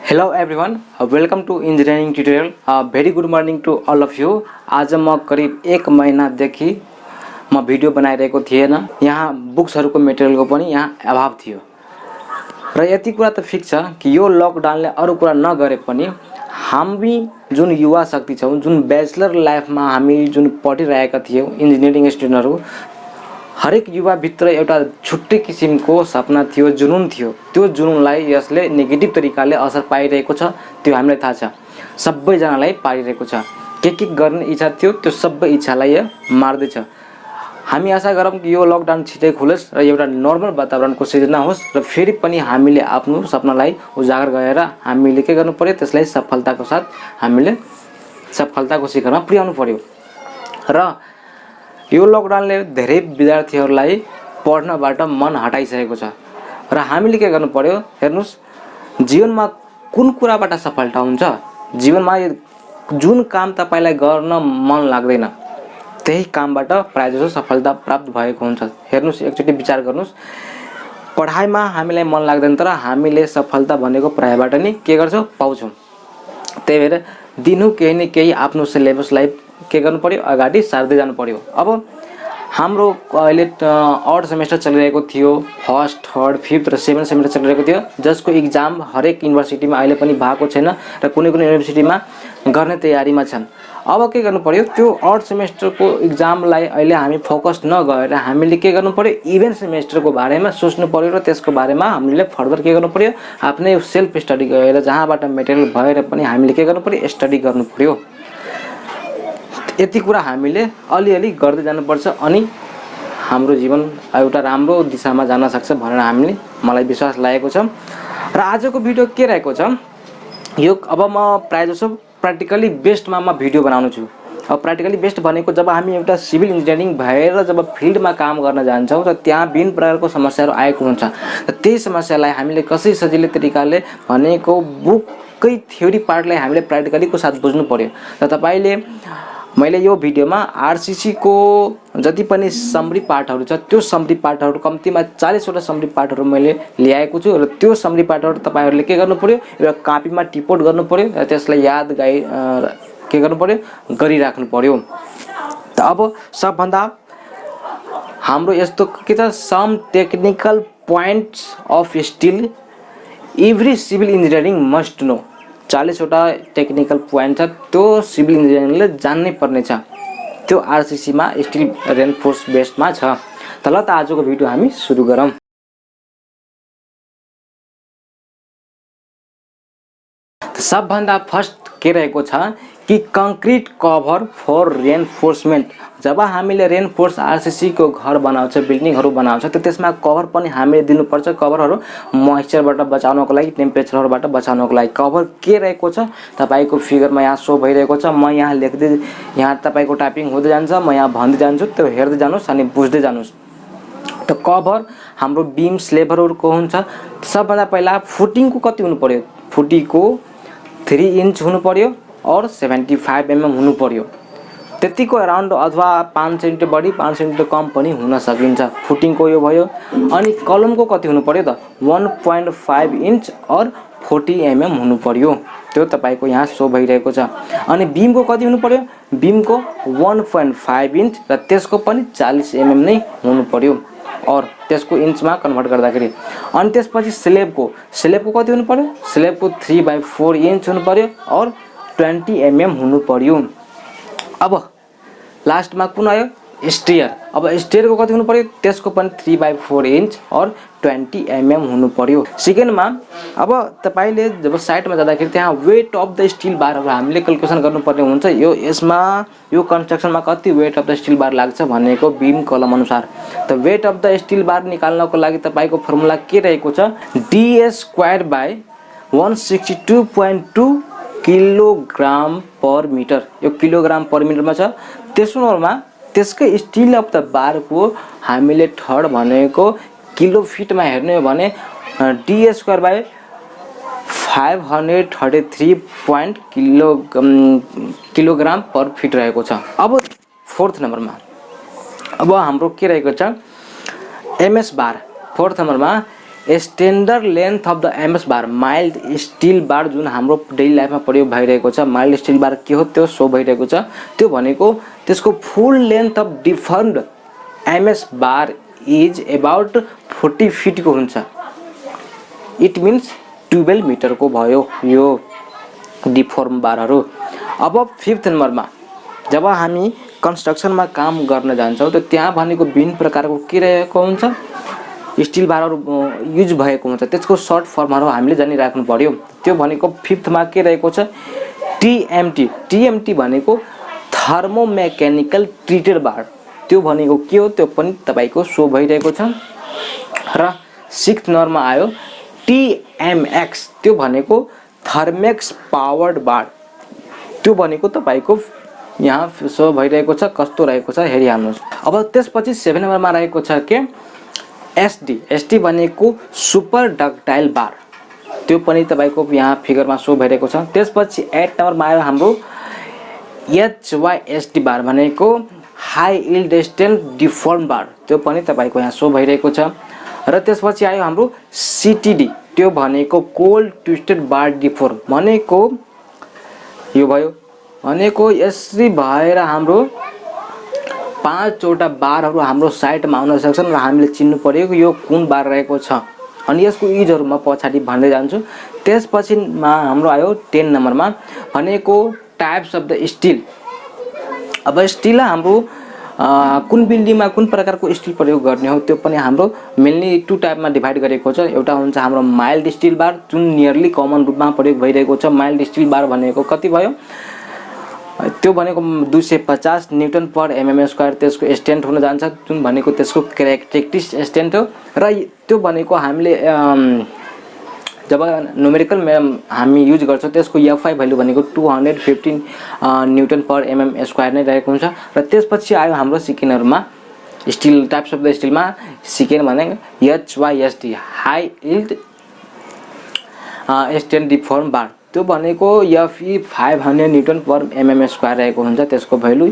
Hello everyone, welcome to engineering tutorial. Very good morning to all of you. आज म करिब 1 महिनादेखि म भिडियो बनाइरहेको थिएन। यहाँ बुक्सहरुको मेटेरियलको पनि यहाँ अभाव थियो। र यति कुरा त फिक्स छ कि यो लकडाउनले अरु कुरा नगरे पनि हामी जुन युवा शक्ति छौं, जुन ब्याचलर लाइफमा हामी जुन पढिरहेका थियौं इन्जिनियरिङ स्टुडेन्टहरु, हरेक युवा भित्र एउटा छुट्टै किसिमको सपना थियो, जुनून थियो। त्यो जुनूनलाई यसले नेगेटिभ तरिकाले असर पाइरहेको छ, त्यो हामीलाई थाहा छ। सबैजनालाई पारिरहेको छ। के गर्ने इच्छा थियो, त्यो सबै इच्छालाई मार्दै छ। हामी आशा गरौँ कि यो लकडाउन छिटै खुलोस् र एउटा नर्मल वातावरणको सिर्जना होस् र फेरि पनि हामीले आफ्नो सपनालाई उजागर गरेर हामीले के गर्नु पर्यो, त्यसलाई सफलताको साथ हामीले सफलताको शिखरमा पुर्याउनु पर्यो। र यो लकडाउनले धेरै विद्यार्थीहरूलाई पढ्नबाट मन हटाइसकेको छ र हामीले के गर्नु पर्यो, हेर्नुस्, जीवनमा कुन कुराबाट सफलता हुन्छ, जीवनमा जुन काम तपाईलाई गर्न मन लाग्दैन त्यही कामबाट प्रायजसो सफलता प्राप्त भएको हुन्छ। हेर्नुस्, एकचोटी विचार गर्नुस्, पढाइमा हामीलाई मन लाग्दैन तर हामीले सफलता भनेको प्रायबाट नै के गर्छौं, पाउँछौं। त्यही भएर दिनहु केही न केही आफ्नो सिलेबसलाई के गर्नु पर्यो, अगाडि सार्दै जानु पर्यो। अब हाम्रो अहिले 8 सेमेस्टर चलिरहेको थियो, फर्स्ट, थर्ड, फिफ्थ र 7 सेमेस्टर चलिरहेको थियो, जसको एक्जाम हरेक युनिभर्सिटीमा अहिले पनि भएको छैन र कुनै कुनै युनिभर्सिटीमा गर्ने तयारीमा छन्। अब के गर्नु पर्यो, त्यो 8 सेमेस्टरको एक्जामलाई अहिले हामी फोकस नगरेर हामीले के गर्नु पर्यो, इभेन सेमेस्टरको बारेमा सोच्नु पर्यो र त्यसको बारेमा हामीले फर्दर के गर्नु पर्यो, आफ्नै सेल्फ स्टडी गरेर जहाँबाट मेटेरियल भएर पनि हामीले के गर्नु पर्यो, स्टडी गर्नु पर्यो। यति कुरा हामीले अलिअलि गर्दै जानुपर्छ अनि हाम्रो जीवन एउटा राम्रो दिशामा जान सक्छ भनेर मलाई विश्वास लागेको छ। र आजको भिडियो के रहेको छ, यो अब म प्रायजसो प्र्याक्टिकली बेस्डमा म भिडियो बनाउनु छु। अब प्र्याक्टिकली बेस्ड भनेको जब हामी एउटा सिभिल इन्जिनियरिङ भएर जब फिल्डमा काम गर्न जान्छौँ त त्यहाँ विभिन्न प्रकारको समस्याहरू आएको हुन्छ। र त्यही समस्यालाई हामीले कसरी सजिलै तरिकाले भनेको बुककै थ्योरी पार्टलाई हामीले प्र्याक्टिकलीको साथ बुझ्नु पर्यो। र तपाईले मैले यो भिडियोमा आरसीसी को जति पनि समरी पार्टहरु छ त्यो समरी पार्टहरु कम्तीमा 40 वटा समरी पार्टहरु मैले ल्याएको छु र त्यो समरी पार्टहरु तपाईहरुले के गर्नु पर्यो, एउटा कपीमा टिपोट गर्नु पर्यो र त्यसलाई याद के गर्नु पर्यो, गरिराख्नु पर्यो। त अब सबभन्दा हाम्रो यस्तो के त, some technical points of steel every civil engineering must know. 40 वटा टेक्निकल पोइन्ट छ, त्यो सिभिल इन्जिनियरिङले जान्नै पर्ने छ। त्यो आरसीसी मा स्टिल रेनफोर्स बेस्डमा छ। त ल त आजको भिडियो हामी सुरु गरौँ। सबभन्दा फर्स्ट के रहेको छ कि कंक्रीट कभर फर रेनफोर्समेन्ट। जब हामीले रेनफोर्स आरसीसी को घर बनाउँछ, बिल्डिङहरु बनाउँछ, त त्यसमा कभर पनि हामीले दिनुपर्छ। कभरहरु मोइस्चरबाट बचाउनको लागि, टेम्परेचरबाट बचाउनको लागि कभर के रहेको छ तपाईको फिगरमा यहाँ शो भइरहेको छ। म यहाँ लेख्दै, यहाँ तपाईको टाइपिङ हुँदै जान्छ, म यहाँ भन्दै जान्छु, त्यो हेर्दै जानुस् अनि बुझ्दै जानुस्। त कभर हाम्रो बीम स्लेबरहरुको हुन्छ। सबभन्दा पहिला फुटिङको कति हुनु पर्यो, फुटीको 3 इन्च हुनु पर्यो और 75 mm हुनु पर्यो। त्यतिको अराउन्ड अथवा 5 सेन्टिमिटर बढी 5 सेन्टिमिटर कम पनि हुन सकिन्छ। फुटिङको यो भयो। अनि कलमको कति हुनु पर्यो त, 1.5 इन्च और 40 mm हुनु पर्यो। त्यो तपाईको यहाँ शो भइरहेको छ। अनि बीमको कति हुनु पर्यो, बीमको 1.5 इन्च र त्यसको पनि 40 mm नै हुनु पर्यो और त्यसको इन्चमा कन्भर्ट गर्दाखेरि। अनि त्यसपछि स्लेबको कति हुनु पर्यो, स्लेबको 3/4 इन्च हुनु पर्यो और 20 mm हुनु पर्यो। अब लास्टमा कुन आयो, स्टेयर। अब स्टेयरको कति हुनु पर्यो, त्यसको पनि 3/4 इन्च और 20 mm हुनु पर्यो। सेकेन्डमा अब तपाईले जब साइडमा जाँदाखेरि त्यहाँ वेट अफ द स्टिल बारहरु हामीले क्याल्कुलेसन गर्नुपर्ने हुन्छ। यो यसमा यो कन्स्ट्रक्सनमा कति वेट अफ द स्टिल बार लाग्छ भनेको बीम कलम अनुसार। त वेट अफ द स्टिल बार निकाल्नको लागि तपाईको फर्मुला के रहेको छ, d²/162.2 किलोग्राम पर मिटर। यो किलोग्राम पर मिटरमा छ। त्यसोमा त्यसकै स्टिल अफ द बार को हामीले थर्ड भनेको किलो फिटमा हेर्ने हो भने d²/533 किलोग्राम पर फिट रहेको छ। अब फोर्थ नम्बरमा अब हाम्रो के रहेको छ, एमएस बार। फोर्थ नम्बरमा standard length of the MS bar mild steel bar जुन हाम्रो डेली लाइफमा प्रयोग भइरहेको छ माइल्ड स्टिल बार के हो त्यो सो भइरहेको छ त्यो भनेको त्यसको full length of deformed MS bar is about 40 feet को हुन्छ। इट मिन्स 12 मिटर को भयो यो डिफर्म बारहरू। अब 5th नम्बरमा जब हामी कन्स्ट्रक्सनमा काम गर्न जान्छौँ त त्यहाँ भनेको विभिन्न प्रकारको के रहेको हुन्छ स्टिल बारहरू युज भएको हुन्छ त्यसको सर्ट फर्महरू हामीले जानिराख्नु पर्यो। त्यो भनेको 5th मा के रहेको छ टीएमटी। टीएमटी भनेको थर्मोमेकेनिकल ट्रिटेड बार त्यो भनेको के हो त्यो पनि तपाईको सो भइरहेको छ। र 6th नम्बरमा आयो टीएमएक्स त्यो भनेको थर्मेक्स पावर्ड बार त्यो भनेको तपाईको यहाँ सो भइरहेको छ कस्तो रहेको छ हेरिहाल्नुस्। अब त्यसपछि 7 नम्बरमा रहेको छ के एसडी। एसडी भनेको सुपर डक्टाइल बार त्यो पनि तपाईको यहाँ फिगरमा सो भइरहेको छ। त्यसपछि 8 नम्बरमा आयो हाम्रो एचवाईएसडी बार भनेको high yield strength deform bar त्यो पनि तपाईको यहाँ सो भइरहेको छ। र त्यसपछि आयो हाम्रो सीटीडी त्यो भनेको कोल्ड ट्विस्टेड बार डिफर्म भनेको यो भयो भनेको यसरी भएर हाम्रो 5 वटा बारहरू हाम्रो साइडमा आउन सक्छन् र हामीले चिन्नु पर्यो यो कुन बार रहेको छ अनि यसको युजहरु म पछाडी भन्दै जान्छु। त्यसपछि हाम्रो आयो 10 नम्बरमा भनेको टाइप्स अफ द स्टिल। अब स्टिल हाम्रो कुन बिल्डिङमा कुन प्रकारको स्टिल प्रयोग गर्ने हो त्यो पनि हाम्रो मेनली 2 टाइपमा डिभाइड गरेको छ। एउटा हुन्छ हाम्रो माइल्ड स्टिल बार जुन नियरली कमन रूपमा प्रयोग भइरहेको छ। माइल्ड स्टिल बार भनेको कति भयो त्यो भनेको 250 न्यूटन पर एमएम स्क्वायर त्यसको स्ट्रेन्थ हुन जान्छ जुन भनेको त्यसको क्यारेक्टरिस्टिक स्ट्रेन्थ हो। र त्यो भनेको हामीले जब न्यूमेरिकल हामी युज गर्छौं त्यसको एफआई भ्यालु भनेको 215 न्यूटन पर एमएम स्क्वायर नै रहेको हुन्छ। र त्यसपछि आयो हाम्रो सेकेन्डहरुमा स्टिल टाइप्स अफ द स्टिलमा सेकेन्ड भनेको HYSD high yield strength deform bar त्यो भनेको Fe 500 newton per mm square रहेको हुन्छ त्यसको भ्यालु।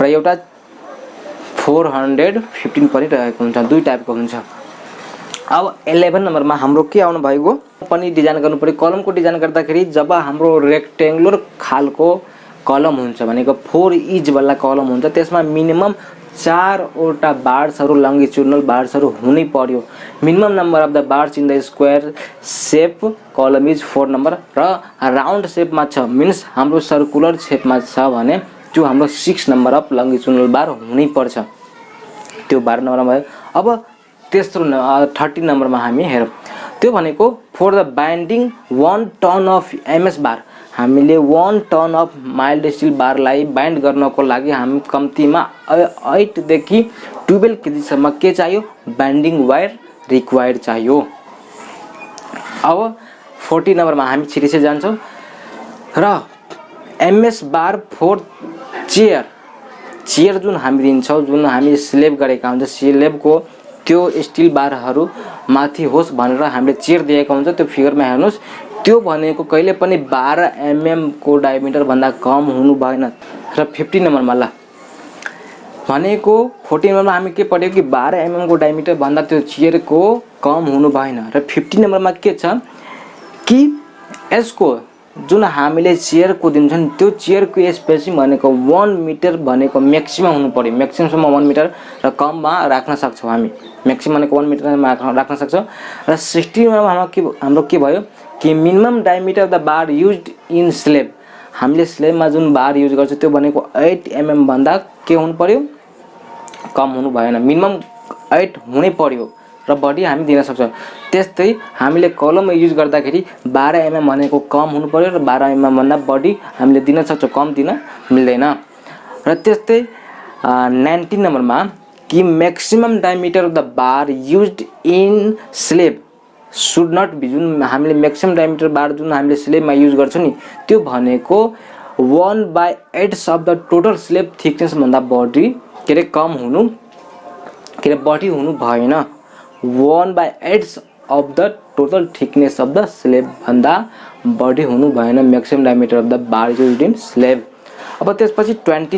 र एउटा 415 पनि रहेको हुन्छ दुई टाइपको हुन्छ। अब 11 नम्बरमा हाम्रो के आउनु भएको पनि डिजाइन गर्नु पर्यो। कलमको डिजाइन गर्दाखेरि जब हाम्रो रेक्टेंगुलर खालको कलम हुन्छ भनेको 4 इन्च वाला कलम हुन्छ त्यसमा मिनिमम 4 वटा बार्सहरु लंगिट्युडनल बार्सहरु हुनै पर्यो। Minimum number of the bars in the square shape कलम इज 4 नम्बर र राउन्ड शेपमा छ मिन्स हाम्रो सर्कुलर शेपमा छ भने त्यो हाम्रो 6 नम्बर अफ लंगिट्युडनल बार हुनै पर्छ। त्यो 12 नम्बरमा भयो। अब तेस्रो 13 नम्बरमा हामी हेरौं त्यो भनेको for the binding 1 ton of MS bar हामीले 1 टन अफ माइल्ड स्टिल बारलाई बाइन्ड गर्नको लागि हामी कम्तिमा 8 देखि 12 केजी सम्म के चाहियो बाइन्डिङ वायर रिक्वायर्ड चाहियो। अब 14 नम्बरमा हामी छिटै जान्छौं र एमएस बार फर चेयर जुन हामी लिन्छौं जुन हामी स्लेब गरेका हुन्छ स्लेबको त्यो स्टिल बारहरु माथि होस् भनेर हामीले चेयर दिएको हुन्छ। त्यो फिगरमा हेर्नुस् त्यो भनेको कहिले पनि 12 एमएम को डायमिटर भन्दा कम हुनु भएन। र 15 नम्बरमा ल भनेको 14 नम्बरमा हामी के पढ्यो कि 12 एमएम को डायमिटर भन्दा त्यो चेयर को कम हुनु भएन। र 15 नम्बरमा के छ कि यसको जुन हामीले चेयर को दिन्छौं त्यो चेयर को स्पेसिङ भनेको 1 मिटर भनेको म्याक्सिमम हुनु पर्यो। म्याक्सिमम सम्म 1 मिटर र कममा राख्न सक्छौं हामी म्याक्सिमम भनेको 1 मिटरमा राख्न सक्छौं। र 16 नम्बरमा हाम्रो के भयो कि minimum diameter of the bar used in slab हामीले स्लेबमा जुन बार युज गर्छौं त्यो भनेको 8 एमएम भन्दा के हुनु पर्यो कम हुनु भएन मिनिमम 8 हुनै पर्यो र बडी हामी दिन सक्छौं। त्यस्तै हामीले कलम युज गर्दाखेरि 12 एमएम भनेको कम हुनु पर्यो र 12 एमएम भन्दा बडी हामीले दिन सक्छौं कम दिन मिल्दैन। र त्यस्तै 19 नम्बरमा कि maximum diameter of the bar used in slab should not be जुन हामीले मैक्सिमम डायमिटर बार जुन हामीले स्लेबमा युज गर्छौं नि त्यो भनेको 1/8 of the total slab thickness भन्दा बढी के रे कम हुनु के रे बढी हुनु भएन। 1/8 of the total thickness of the slab भन्दा बढी हुनु भएन maximum diameter of the bar used in slab. अब त्यसपछि 20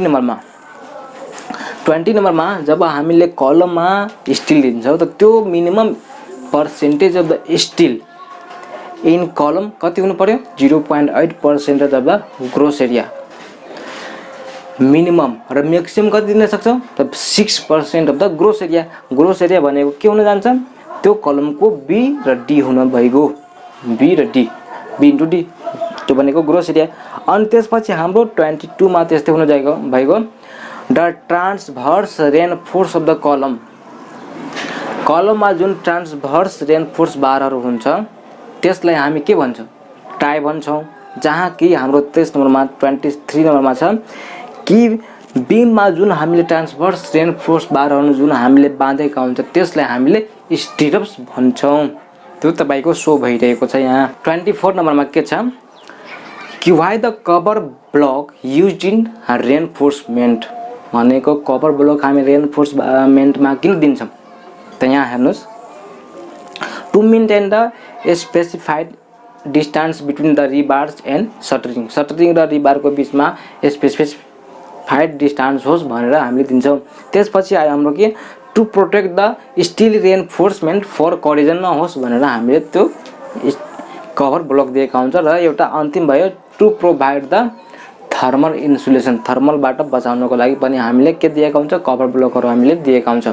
नम्बरमा जब हामीले कलममा स्टिल दिन्छौं त त्यो minimum percentage of the steel in column कति हुनु पर्यो 0.8% of the gross area minimum र मैक्सिमम कति दिन सक्छौ त 6% अफ द ग्रोस एरिया भनेको के हुन जान्छ त्यो कलमको बी र डी हुन भइगयो बी र डी बी इन्टु डी त्यो भनेको ग्रोस एरिया अनि त्यसपछि हाम्रो 22 मा त्यस्तै हुन भइगयो the transverse reinforce of the कलममा जुन ट्रान्सभर्स रेनफोर्स बारहरू हुन्छ त्यसलाई हामी के भन्छौं टाई भन्छौं जहाँ कि हाम्रो 23 नम्बरमा 23 नम्बरमा छ कि बीममा जुन हामीले ट्रान्सभर्स रेनफोर्स बारहरू जुन हामीले बाँधेका हुन्छ त्यसलाई हामीले स्टिरप्स भन्छौं त्यो तपाईको सो भइरहेको छ यहाँ 24 नम्बरमा के छ कि why the cover block used in reinforcement भनेको कभर ब्लक हामी रेनफोर्समेन्टमा किन दिन्छौं त यहाँ हेर्नुस् to maintain the specified distance between the rebars and shuttering र रिबारको बीचमा स्पेसिफाइड डिस्टेन्स होस् भनेर हामीले दिन्छौं त्यसपछि आयो हाम्रो के to protect the steel reinforcement for corrosion नहोस् भनेर हामीले त्यो कभर ब्लक दिएका हुन्छ र एउटा अन्तिम भयो to provide the thermal insulation थर्मलबाट बचाउनको लागि पनि हामीले के दिएका हुन्छ कभर ब्लकहरू हामीले दिएका हुन्छ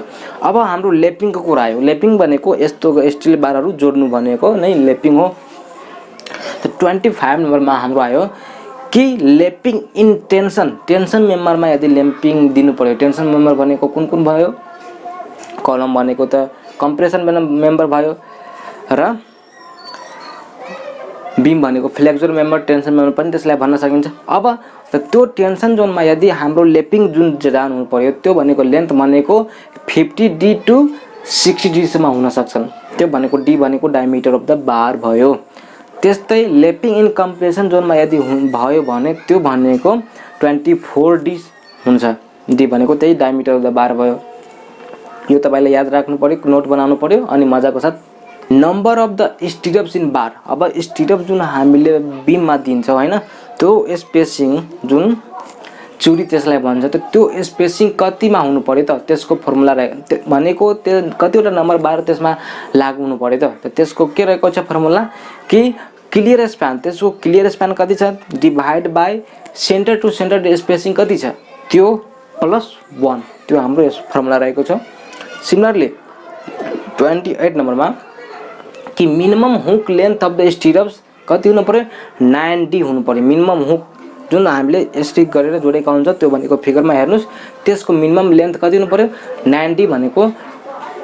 अब हाम्रो लेपिङको कुरा आयो लेपिङ भनेको यस्तो स्टिल बारहरू जोड्नु भनेको नै लेपिङ हो 25 नम्बरमा हाम्रो आयो कि लेपिङ इन टेन्सन मेम्बरमा यदि लेपिङ दिनु पर्यो टेन्सन मेम्बर भनेको कुन भयो कलम भनेको त कम्प्रेसन मेम्बर भयो र बीम भनेको फ्लेक्सुरल मेम्बर टेन्सन मेम्बर पनि त्यसलाई भन्न सकिन्छ अब त्यो टेन्सन जोनमा यदि हाम्रो लेपिङ जुन जानु हुनु पर्यो त्यो भनेको लेन्थ भनेको 50 डी टु 60 डी सम्म हुन सक्छन् त्यो भनेको डी भनेको डायमिटर अफ द बार भयो त्यस्तै लेपिङ इन कम्प्रेसन जोनमा यदि भयो भने त्यो भनेको 24 डी हुन्छ डी भनेको त्यही डायमिटर अफ द बार भयो यो तपाईले याद राख्नु पर्यो नोट बनाउनु पर्यो अनि मजाको साथ number of the stirrups in bar अब स्टिरप जुन हामीले बीममा दिन्छौं हैन त्यो स्पेसिङ जुन चुरी त्यसलाई भन्छ त्यो स्पेसिङ कतिमा हुनु पर्यो त त्यसको फर्मुला भनेको त्यो कतिवटा नम्बर 12 त्यसमा लागु हुनु पर्यो त त्यसको के रहेको छ फर्मुला कि क्लियर स्प्यान त्यसको क्लियर स्प्यान कति छ divide by centre to centre spacing कति छ त्यो +1 त्यो हाम्रो फर्मुला रहेको छ सिमिलरली 28 नम्बरमा कि minimum hook length of the stirrups कति हुनु पर्यो 9D हुनु पर्यो मिनिमम हुक जुन हामीले स्टिक गरेर जोडेका हुन्छ त्यो भनेको फिगरमा हेर्नुस् त्यसको मिनिमम लेन्थ कति हुनु पर्यो 9D भनेको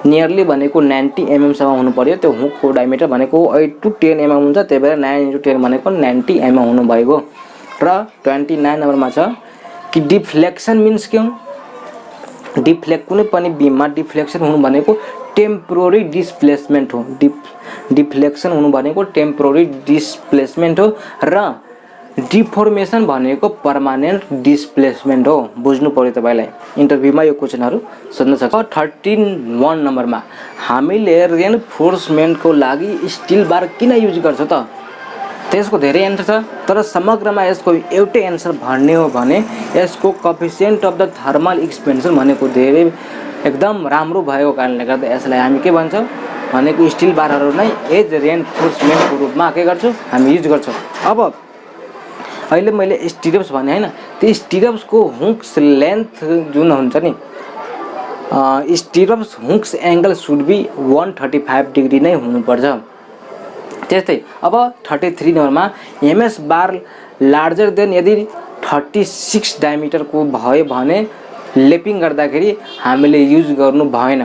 नियरली भनेको 90 mm सम्म हुनु पर्यो त्यो हुकको डायमिटर भनेको 8 टु 10 mm हुन्छ त्यही भएर 9 * 10 भनेको 90 mm हुनु भएको र 29 नम्बरमा छ कि डिफ्लेक्सन मिन्स के हो कुनै पनि बीममा डिफ्लेक्सन हुनु भनेको टेम्पोररी डिस्प्लेसमेन्ट हो डिफ्लेक्सन हुनु भनेको टेम्पोररी डिस्प्लेसमेन्ट हो र डिफर्मेसन भनेको पर्मानेन्ट डिस्प्लेसमेन्ट हो बुझ्नु पर्यो तपाईलाई इन्टरभ्युमा यो क्वेशनहरु सोध्न सक्छ 31 नम्बरमा हामीले रेनफोर्समेन्टको लागि स्टिल बार किन युज गर्छ त त्यसको धेरै एन्सर छ तर समग्रमा यसको एउटै एन्सर भन्ने हो भने यसको coefficient of the thermal expansion भनेको धेरै एकदम राम्रो भएको कारणले गर्दा यसलाई हामी के भन्छौं भनेको स्टिल बारहरु नै एज रेनफोर्समेन्टको रूपमा के गर्छौं हामी युज गर्छौं अब अहिले मैले स्टिरप्स भने हैन त्यो स्टिरप्सको हुक्स लेन्थ जुन हुन्छ नि stirrups hooks angle should be 135 degree नै हुनुपर्छ त्यस्तै अब 33 नम्बरमा एमएस बार लार्जर देन यदि 36 डायमिटर को भयो भने लेपिङ गर्दाखेरि हामीले युज गर्नु भएन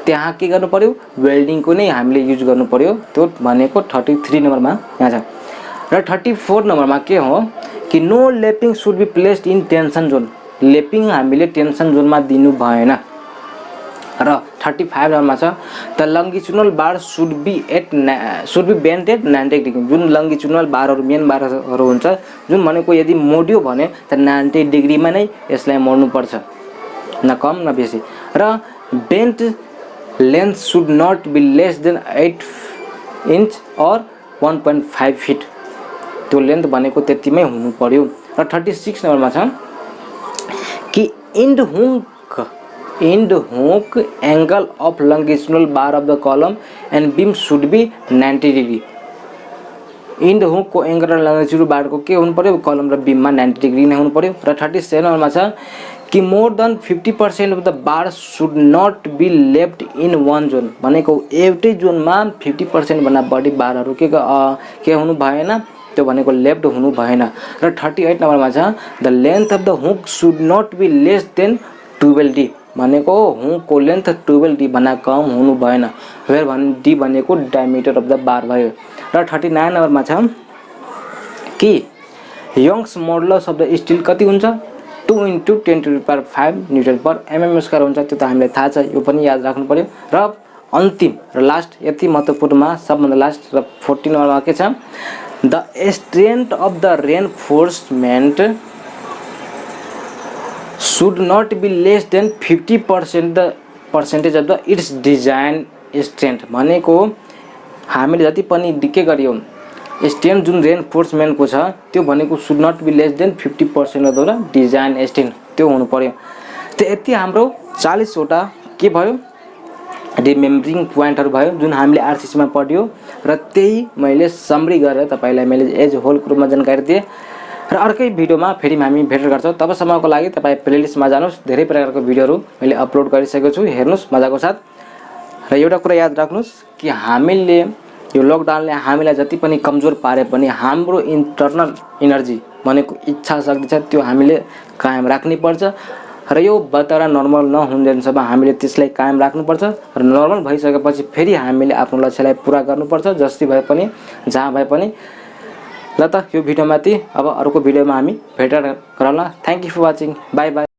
त्यहाँ के गर्नु पर्यो वेल्डिङ को नै हामीले युज गर्नु पर्यो त्यो भनेको 33 नम्बरमा यहाँ छ र 34 नम्बरमा के हो कि no lapping should be placed in tension zone lapping हामीले टेन्सन जोनमा दिनु भएन र 35 नम्बरमा छ the longitudinal bar should be bent at 90 degree जुन लंगिट्युडनल बारहरु मेन बारहरु हुन्छ जुन भनेको यदि मोड्यो भने त 90 डिग्रीमा नै यसलाई मोड्नु पर्छ न कम न बेसी र bent length should not be less than 8 inch और 1.5 फीट त्यो लेन्थ भनेको त्यतिमै हुनु पर्यो र 36 नम्बरमा छ कि end hook angle of longitudinal bar of the column and beam should be 90 degree. end hook को एंगल र longitudinal bar को के हुनु पर्यो कलम र बीम मा 90 डिग्री नै हुनु पर्यो र 37 नम्बरमा छ कि more than 50% of the bar should not be left in one zone भनेको एउटै जोनमा 50% भन्दा बढी बारहरु के हुनु भएन त्यो भनेको लेफ्ट हुनु भएन र 38 नम्बरमा छ the length of the hook should not be less than 12d भनेको हुक को लेन्थ 12d भन्दा कम हुनु भएन वेयर d भनेको डायमिटर अफ द बार भयो र 39 नम्बरमा छ कि Young's modulus of the steel कति हुन्छ 2 * 10⁵ न्यूटन पर mm स्क्वायर हुन्छ त्यो त हामीलाई थाहा छ यो पनि याद राख्नु पर्यो र अन्तिम र लास्ट यति महत्त्वपूर्णमा सबभन्दा लास्ट र 14 नम्बरमा के छ the strength of the reinforcement should not be less than 50% the percentage of the its design strength भनेको हामीले जति पनि के गर्यौं स्ट्रेन्थ जुन रेनफोर्समेन्ट को छ त्यो भनेको should not be less than 50% of the design strength त्यो हुनु पर्यो त्यो यति हाम्रो 40 वटा के भयो रिमेम्बरिङ प्वाइन्टहरु भयो जुन हामीले आरसीसी मा पढ्यो र त्यही मैले समरी गरेर तपाईलाई मैले एज होल ग्रुपमा जानकारी दिए र अर्कै भिडियोमा फेरि हामी भेट गर्छौं तबसम्मको लागि तपाई प्लेलिस्टमा जानुस् धेरै प्रकारको भिडियोहरु मैले अपलोड गरिसकेको छु हेर्नुस् मजाको साथ र एउटा कुरा याद राख्नुस् कि हामीले यो लकडाउनले हामीलाई जति पनि कमजोर पारे पनि हाम्रो इन्टरनल एनर्जी भनेको इच्छा शक्ति छ त्यो हामीले कायम राख्नै पर्छ र यो बतरा नर्मल नहुन्जेलसम्म हामीले त्यसलाई कायम राख्नु पर्छ र नर्मल भइसकेपछि फेरि हामीले आफ्नो लक्ष्यलाई पूरा गर्नुपर्छ जस्तै भए पनि जहाँ भए पनि ल त यो भिडियोमाथि अब अर्को भिडियोमा हामी भेट गरौँला thank you for watching bye by